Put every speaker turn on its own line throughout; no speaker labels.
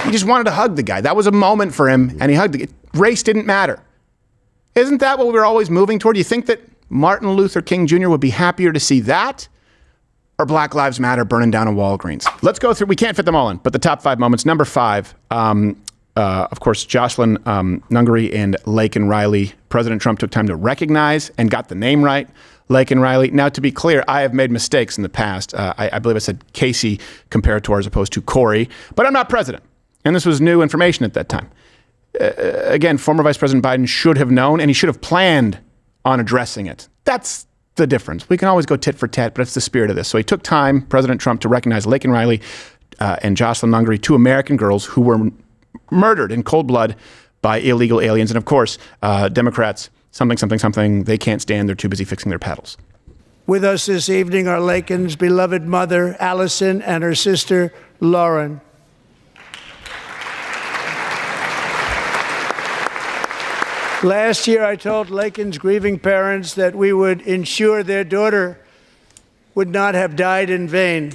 He just wanted to hug the guy. That was a moment for him, and he hugged the guy. Race didn't matter. Isn't that what we're always moving toward? Do you think that Martin Luther King Jr. would be happier to see that or Black Lives Matter burning down a Walgreens? Let's go through. We can't fit them all in, but the top 5 moments. Number 5, of course, Jocelyn Nungary and Laken Riley. President Trump took time to recognize and got the name right, Laken Riley. Now, to be clear, I have made mistakes in the past. I believe I said Casey Comparator as opposed to Corey, but I'm not president. And this was new information at that time. Again, former Vice President Biden should have known, and he should have planned on addressing it. That's the difference. We can always go tit for tat, but it's the spirit of this. So he took time, President Trump, to recognize Laken Riley and Jocelyn Nungary, 2 American girls who were murdered in cold blood by illegal aliens. And of course, Democrats, something, they can't stand. They're too busy fixing their paddles.
With us this evening are Laken's beloved mother, Allison, and her sister, Lauren. Last year, I told Laken's grieving parents that we would ensure their daughter would not have died in vain.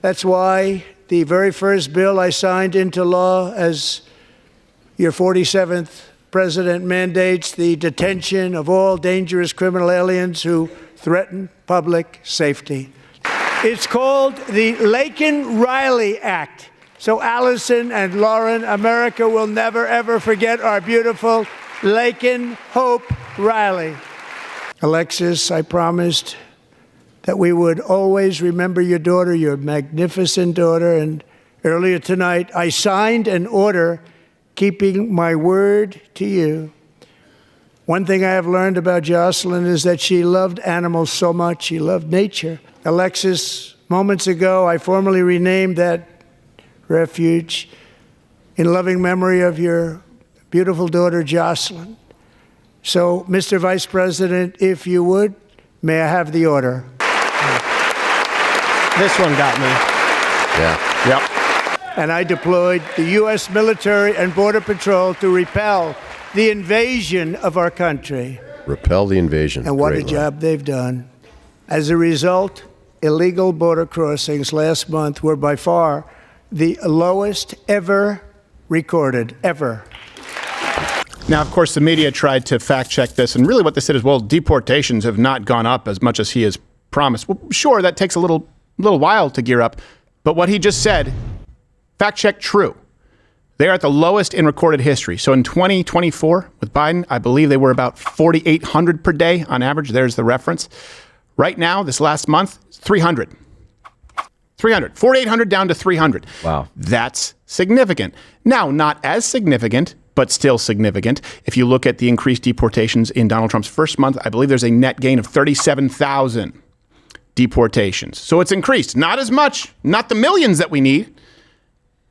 That's why the very first bill I signed into law as your 47th president mandates the detention of all dangerous criminal aliens who threaten public safety. It's called the Laken Riley Act. So Allison and Lauren, America will never, ever forget our beautiful Laken Hope Riley. Alexis, I promised that we would always remember your daughter, your magnificent daughter, and earlier tonight I signed an order keeping my word to you. One thing I have learned about Jocelyn is that she loved animals so much. She loved nature. Alexis, moments ago, I formally renamed that refuge in loving memory of your beautiful daughter, Jocelyn. So, Mr. Vice President, if you would, may I have the order?
This one got me.
Yeah.
Yep.
And I deployed the U.S. military and Border Patrol to repel the invasion of our country.
Repel the invasion.
And what a job they've done. As a result, illegal border crossings last month were by far the lowest ever recorded, ever.
Now, of course, the media tried to fact check this, and really what they said is, well, deportations have not gone up as much as he has promised. Well, sure, that takes a little while to gear up, but what he just said, fact check true. They are at the lowest in recorded history. So in 2024 with Biden, I believe they were about 4,800 per day on average. There's the reference. Right now, this last month, 300. 4,800 down to 300.
Wow.
That's significant. Now, not as significant, but still significant. If you look at the increased deportations in Donald Trump's first month, I believe there's a net gain of 37,000 deportations. So it's increased. Not as much, not the millions that we need,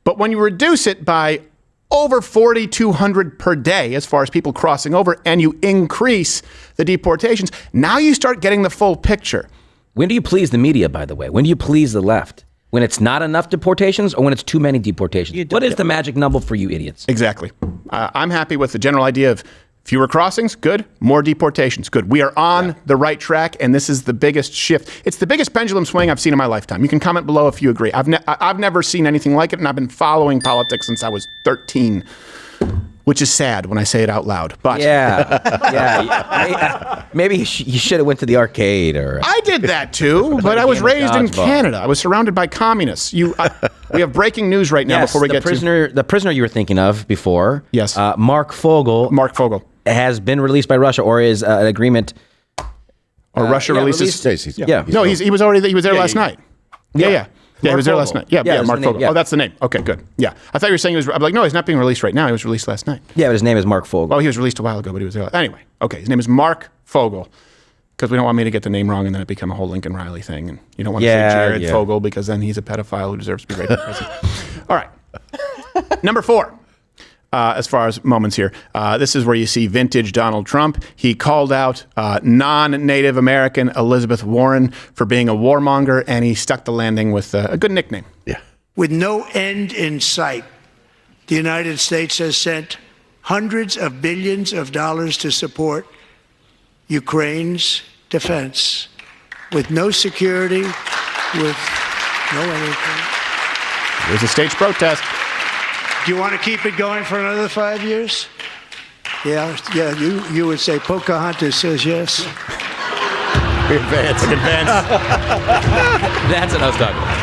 but when you reduce it by over 4,200 per day as far as people crossing over, and you increase the deportations, now you start getting the full picture.
When do you please the media, by the way? When do you please the left? When it's not enough deportations or when it's too many deportations? What is the magic number for you idiots?
Exactly. I'm happy with the general idea of fewer crossings, good. More deportations, good. We are on the right track, and this is the biggest shift. It's the biggest pendulum swing I've seen in my lifetime. You can comment below if you agree. I've never seen anything like it, and I've been following politics since I was 13, which is sad when I say it out loud. But
maybe you should have went to the arcade. Or
I did that too, but I was raised in Canada. I was surrounded by communists. We have breaking news right now before we get to
the prisoner you were thinking of before.
Yes,
Mark Fogel.
Mark Fogel
has been released by Russia, or is an agreement.
Or Russia releases.
No,
he was there last night. Yeah, he was there last night. Yeah, Mark Fogel.
Yeah.
Oh, that's the name. Okay, good. Yeah. I thought you were saying he was, I'm like, no, he's not being released right now. He was released last night.
Yeah, but his name is Mark Fogel.
Oh, he was released a while ago, but he was there. Anyway, okay, his name is Mark Fogel, because we don't want me to get the name wrong and then it become a whole Lincoln Riley thing. And you don't want to say Jared Fogel because then he's a pedophile who deserves to be raped by president. All right. Number 4. As far as moments here, this is where you see vintage Donald Trump. He called out non-Native American Elizabeth Warren for being a warmonger, and he stuck the landing with a good nickname.
Yeah.
With no end in sight, the United States has sent hundreds of billions of dollars to support Ukraine's defense. With no security, with no anything.
It was a staged protest.
Do you want to keep it going for another 5 years? Yeah, you would say Pocahontas says yes.
Advance.
That's what I was talking about.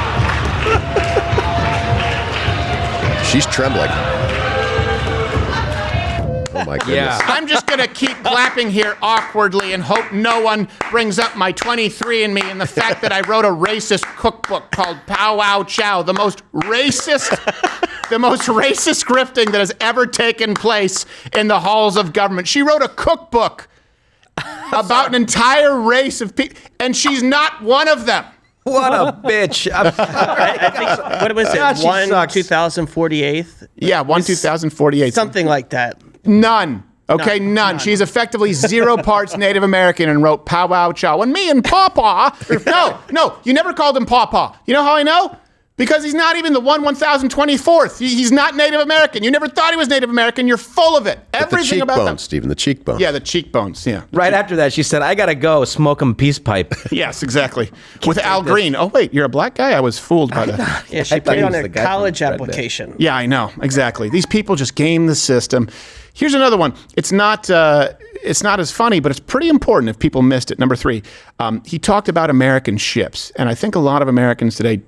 She's trembling. Oh my goodness.
Yeah.
I'm just going to keep clapping here awkwardly and hope no one brings up my 23andMe and the fact that I wrote a racist cookbook called Pow Wow Chow, the most racist grifting that has ever taken place in the halls of government. She wrote a cookbook about an entire race of people, and she's not one of them.
What a bitch. I'm sorry.
I think, what was it?
God, she
1
sucks.
2048?
Yeah, 2048.
Something like that.
None. Okay, none. She's effectively 0 parts Native American and wrote Pow Wow Chow. And me and Pawpaw. No, you never called him Pawpaw. You know how I know? Because he's not even the 1024th. He's not Native American. You never thought he was Native American. You're full of it. Everything about them.
Cheekbones, Stephen, the cheekbones.
Yeah, the cheekbones. Yeah.
Right after that, she said, I got to go smoke him peace pipe.
Yes, exactly. With Al Green. Oh, wait, you're a black guy? I was fooled by that.
Yeah, she
I
put it on
thought he was
a
the guy from
college
Red
application.
Yeah, I know. Exactly. These people just game the system. Here's another one. It's not as funny, but it's pretty important if people missed it. Number 3, he talked about American ships. And I think a lot of Americans today,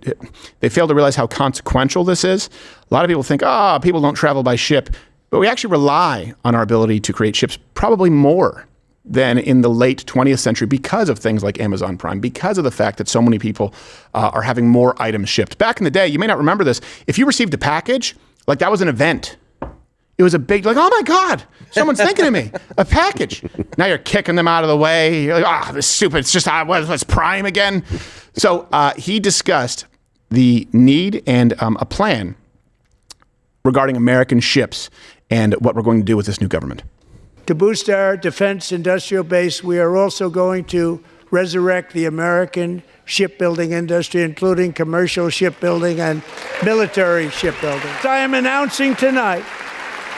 they fail to realize how consequential this is. A lot of people think, people don't travel by ship. But we actually rely on our ability to create ships probably more than in the late 20th century because of things like Amazon Prime, because of the fact that so many people are having more items shipped. Back in the day, you may not remember this, if you received a package, like that was an event. It was a big, like, oh my God, someone's thinking of me, a package. Now you're kicking them out of the way. You're like, this is stupid. It's just, what's Prime again? So he discussed the need and a plan regarding American ships and what we're going to do with this new government.
To boost our defense industrial base, we are also going to resurrect the American shipbuilding industry, including commercial shipbuilding and military shipbuilding. I am announcing tonight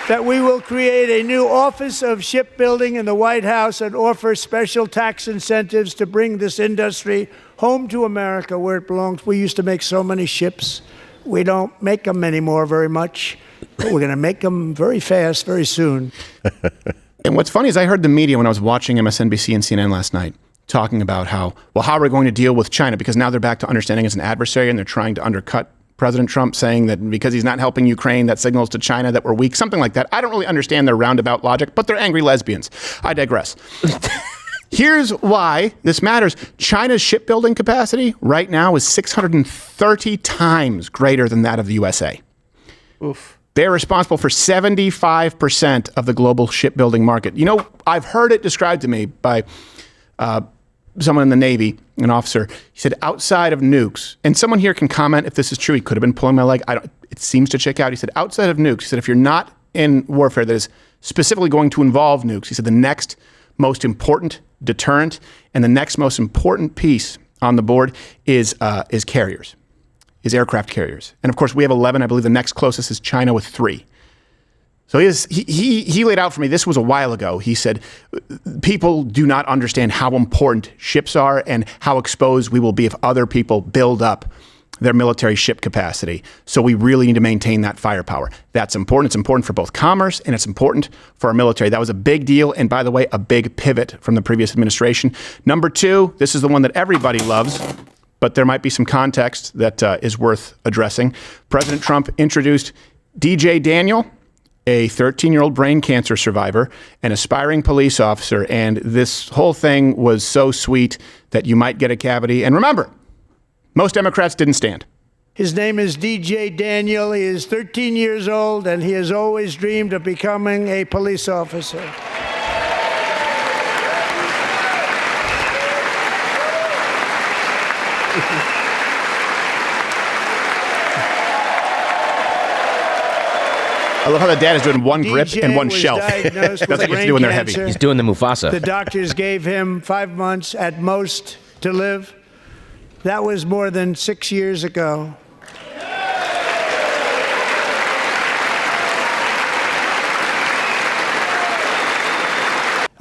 that we will create a new Office of Shipbuilding in the White House and offer special tax incentives to bring this industry home to America where it belongs. We used to make so many ships. We don't make them anymore very much, but we're going to make them very fast, very soon.
And what's funny is I heard the media when I was watching MSNBC and CNN last night talking about how are we going to deal with China? Because now they're back to understanding as an adversary and they're trying to undercut President Trump, saying that because he's not helping Ukraine, that signals to China that we're weak, something like that. I don't really understand their roundabout logic, but they're angry lesbians. I digress. Here's why this matters. China's shipbuilding capacity right now is 630 times greater than that of the USA.
Oof.
They're responsible for 75% of the global shipbuilding market. You know, I've heard it described to me by someone in the Navy, an officer. He said, outside of nukes, and someone here can comment if this is true. He could have been pulling my leg. It seems to check out. He said, outside of nukes, he said, if you're not in warfare that is specifically going to involve nukes, he said, the next most important deterrent and the next most important piece on the board is carriers, is aircraft carriers. And of course, we have 11. I believe the next closest is China with 3. So he laid out for me, this was a while ago, he said, people do not understand how important ships are and how exposed we will be if other people build up their military ship capacity. So we really need to maintain that firepower. That's important. It's important for both commerce and it's important for our military. That was a big deal. And by the way, a big pivot from the previous administration. Number 2, this is the one that everybody loves, but there might be some context that is worth addressing. President Trump introduced DJ Daniel, a 13-year-old brain cancer survivor, an aspiring police officer, and this whole thing was so sweet that you might get a cavity. And remember, most Democrats didn't stand.
His name is DJ Daniel. He is 13 years old, and he has always dreamed of becoming a police officer.
I love how the dad is doing one grip
DJ
and one
was
shelf.
diagnosed
That's
with
what you have to
brain
do when they're heavy.
cancer.
He's doing the Mufasa.
The doctors gave him 5 months at most to live. That was more than 6 years ago.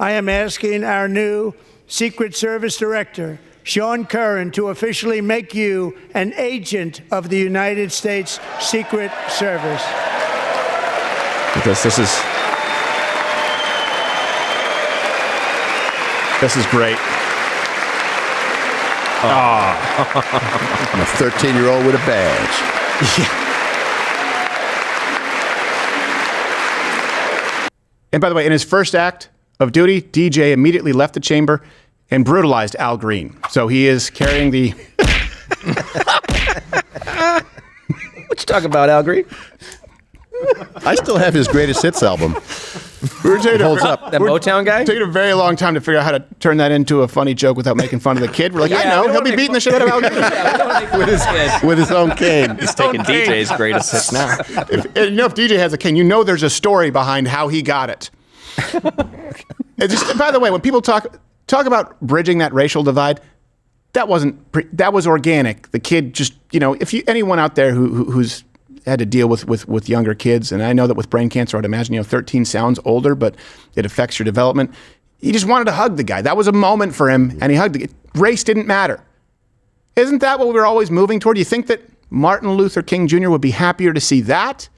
I am asking our new Secret Service Director, Sean Curran, to officially make you an agent of the United States Secret Service.
Because this is great.
I'm a 13-year-old with a badge.
And by the way, in his first act of duty, DJ immediately left the chamber and brutalized Al Green. So he is carrying the...
What you talking about, Al Green?
I still have his greatest hits album.
It
holds up.
That Motown guy?
Taking a very long time to figure out how to turn that into a funny joke without making fun of the kid. We're like, I know, he'll be beating the shit out of Al Green.
with his own cane.
He's taking DJ's greatest hits now.
If DJ has a cane, you know there's a story behind how he got it. By the way, when people talk about bridging that racial divide, that was organic. The kid just, if anyone out there who's had to deal with younger kids, and I know that with brain cancer, I'd imagine 13 sounds older, but it affects your development. He just wanted to hug the guy. That was a moment for him, and he hugged the guy. Race didn't matter. Isn't that what we're always moving toward? Do you think that Martin Luther King Jr. would be happier to see that,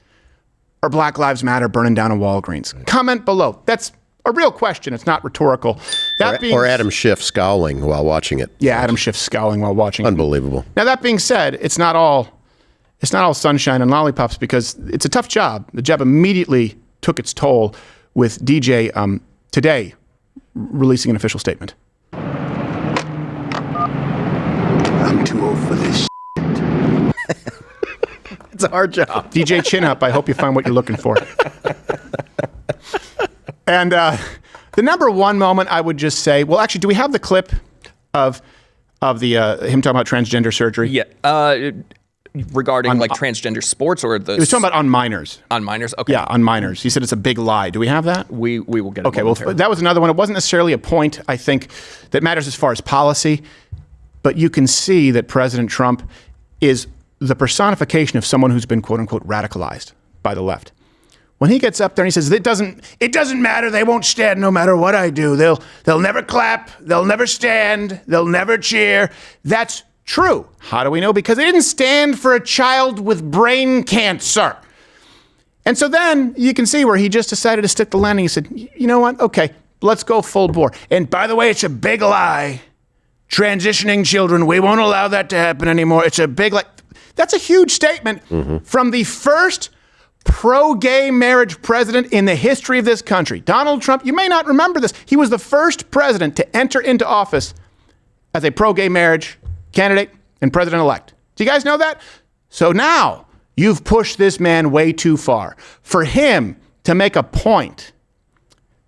or Black Lives Matter burning down a Walgreens? Comment below. That's a real question. It's not rhetorical.
Or Adam Schiff scowling while watching it.
Yeah, Adam Schiff scowling while watching it.
Unbelievable.
Now, that being said, it's not all sunshine and lollipops, because it's a tough job. The job immediately took its toll with DJ today releasing an official statement.
I'm too old for this.
It's a hard job.
DJ Chin Up, I hope you find what you're looking for. And the number one moment, I would just say, well, actually, do we have the clip of the him talking about transgender surgery?
Yeah. Regarding transgender sports, or
he was talking about on minors.
On minors? Okay.
Yeah, on minors. He said it's a big lie. Do we have that?
We will get it.
Okay, well, that was another one. It wasn't necessarily a point, I think, that matters as far as policy, but you can see that President Trump is the personification of someone who's been, quote unquote, radicalized by the left. When he gets up there and he says, it doesn't matter, they won't stand no matter what I do. They'll never clap, they'll never stand, they'll never cheer. That's true. How do we know? Because they didn't stand for a child with brain cancer. And so then you can see where he just decided to stick the landing. He said, you know what? Okay, let's go full bore. And by the way, it's a big lie. Transitioning children, we won't allow that to happen anymore. It's a big lie. That's a huge statement from the first pro-gay marriage president in the history of this country. Donald Trump, you may not remember this. He was the first president to enter into office as a pro-gay marriage candidate and president-elect. Do you guys know that? So now you've pushed this man way too far. For him to make a point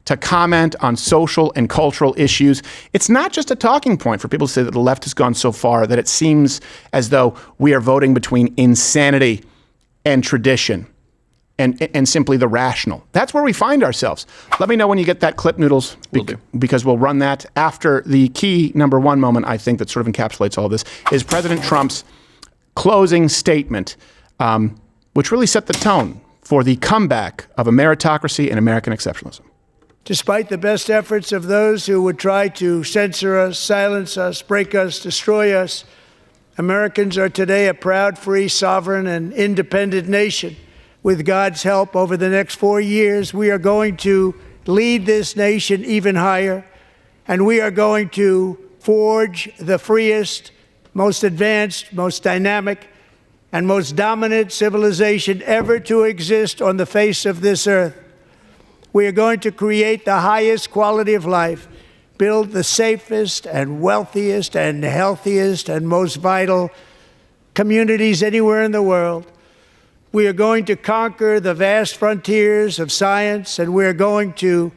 to comment on social and cultural issues, it's not just a talking point for people to say that the left has gone so far that it seems as though we are voting between insanity and tradition and simply the rational. That's where we find ourselves. Let me know when you get that clip, Noodles, because we'll run that after the key number one moment, I think, that sort of encapsulates all of this, is President Trump's closing statement, which really set the tone for the comeback of a meritocracy and American exceptionalism.
Despite the best efforts of those who would try to censor us, silence us, break us, destroy us, Americans are today a proud, free, sovereign, and independent nation. With God's help, over the next 4 years, we are going to lead this nation even higher, and we are going to forge the freest, most advanced, most dynamic, and most dominant civilization ever to exist on the face of this earth. We are going to create the highest quality of life, build the safest and wealthiest and healthiest and most vital communities anywhere in the world. We are going to conquer the vast frontiers of science, and we are going to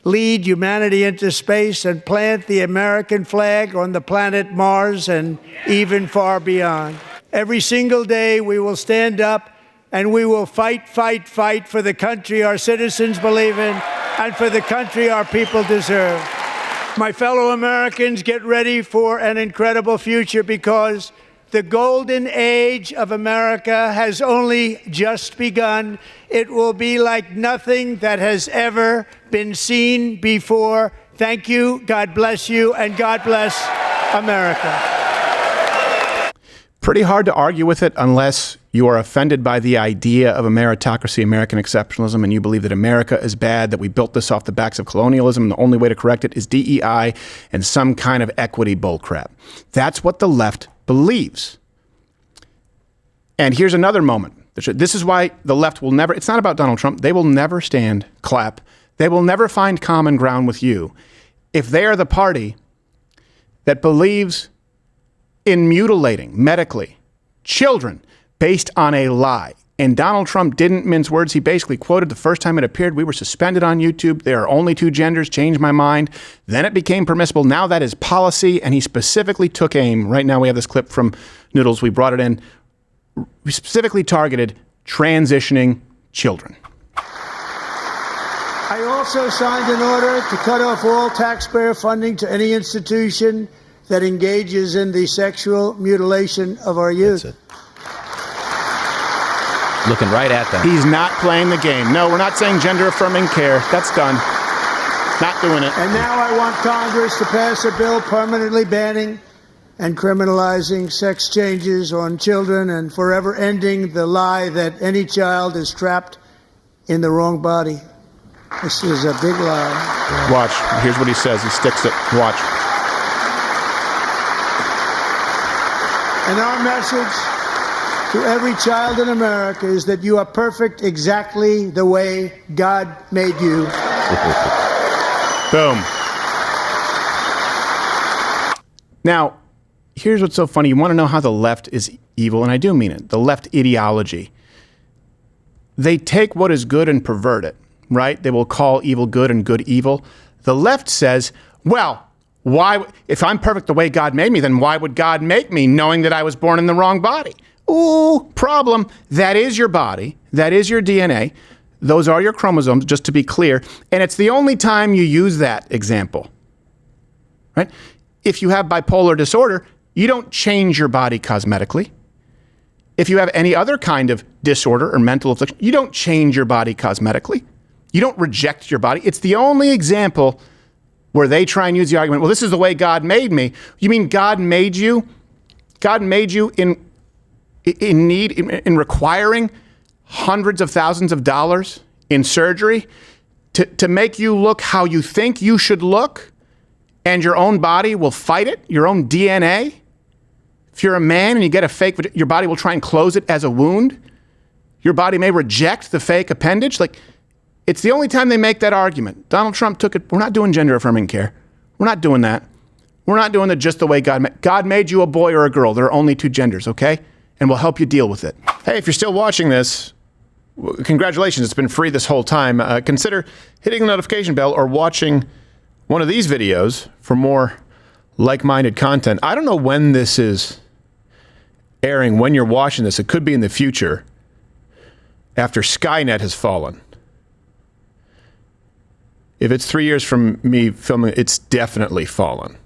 lead humanity into space and plant the American flag on the planet Mars and even far beyond. Every single day we will stand up and we will fight, fight, fight for the country our citizens believe in and for the country our people deserve. My fellow Americans, get ready for an incredible future, because the golden age of America has only just begun. It will be like nothing that has ever been seen before. Thank you, God bless you, and God bless America.
Pretty hard to argue with it unless you are offended by the idea of a meritocracy, American exceptionalism, and you believe that America is bad, that we built this off the backs of colonialism, and the only way to correct it is DEI and some kind of equity bullcrap. That's what the left believes. And here's another moment. This is why the left will never, it's not about Donald Trump, they will never stand, clap, they will never find common ground with you if they are the party that believes in mutilating medically children based on a lie. And Donald Trump didn't mince words. He basically quoted the first time it appeared, we were suspended on YouTube. There are only two genders, changed my mind. Then it became permissible. Now that is policy. And he specifically took aim. Right now we have this clip from Noodles. We brought it in. We specifically targeted transitioning children.
I also signed an order to cut off all taxpayer funding to any institution that engages in the sexual mutilation of our youth.
Looking right at them.
He's not playing the game. No, we're not saying gender affirming care. That's done. Not doing it.
And now I want Congress to pass a bill permanently banning and criminalizing sex changes on children and forever ending the lie that any child is trapped in the wrong body. This is a big lie.
Watch. Here's what he says. He sticks it. Watch.
And our message to every child in America is that you are perfect exactly the way God made you.
Boom. Now, here's what's so funny. You want to know how the left is evil, and I do mean it. The left ideology. They take what is good and pervert it, right? They will call evil good and good evil. The left says, well, why, if I'm perfect the way God made me, then why would God make me knowing that I was born in the wrong body? Ooh, problem. That is your body. That is your DNA. Those are your chromosomes, just to be clear. And it's the only time you use that example, right? If you have bipolar disorder, you don't change your body cosmetically. If you have any other kind of disorder or mental affliction, you don't change your body cosmetically. You don't reject your body. It's the only example where they try and use the argument, well, this is the way God made me. You mean God made you? God made you in requiring hundreds of thousands of dollars in surgery to make you look how you think you should look, and your own body will fight it, your own DNA? If you're a man and you get a fake, your body will try and close it as a wound. Your body may reject the fake appendage. Like, it's the only time they make that argument. Donald Trump took it. We're not doing gender affirming care. We're not doing that. We're not doing it just the way God made you a boy or a girl. There are only two genders, okay? And we'll help you deal with it. Hey, if you're still watching this, congratulations. It's been free this whole time. Consider hitting the notification bell or watching one of these videos for more like-minded content. I don't know when this is airing, when you're watching this. It could be in the future after Skynet has fallen. If it's 3 years from me filming, it's definitely fallen.